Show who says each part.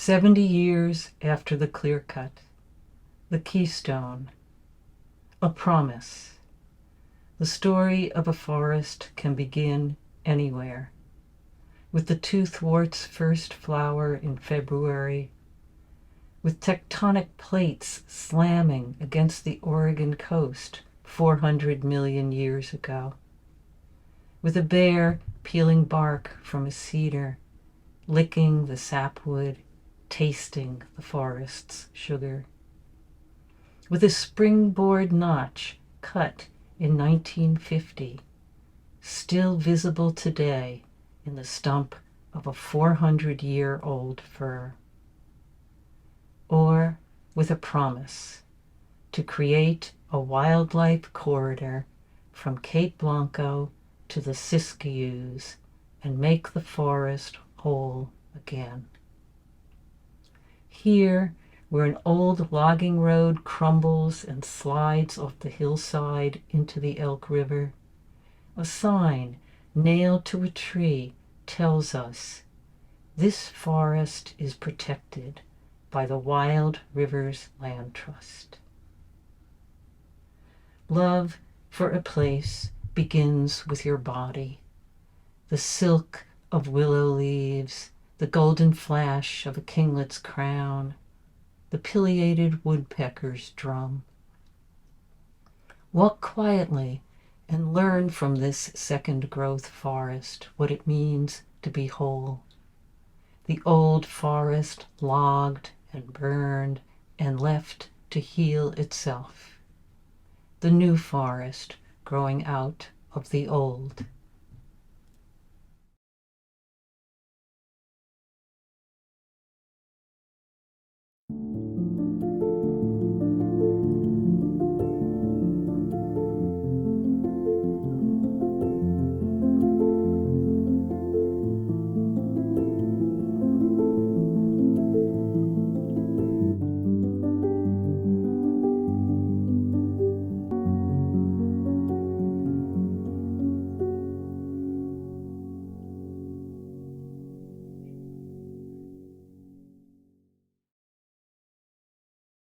Speaker 1: 70 years after the clear cut, the keystone, a promise. The story of a forest can begin anywhere. With the toothwort's first flower in February, with tectonic plates slamming against the Oregon coast 400 million years ago, with a bear peeling bark from a cedar, licking the sapwood, tasting the forest's sugar, with a springboard notch cut in 1950, still visible today in the stump of a 400-year-old fir, or with a promise to create a wildlife corridor from Cape Blanco to the Siskiyous and make the forest whole again. Here, where an old logging road crumbles and slides off the hillside into the Elk River, a sign nailed to a tree tells us this forest is protected by the Wild Rivers Land Trust. Love for a place begins with your body, the silk of willow leaves, the golden flash of a kinglet's crown, the pileated woodpecker's drum. Walk quietly and learn from this second growth forest what it means to be whole. The old forest logged and burned and left to heal itself. The new forest growing out of the old.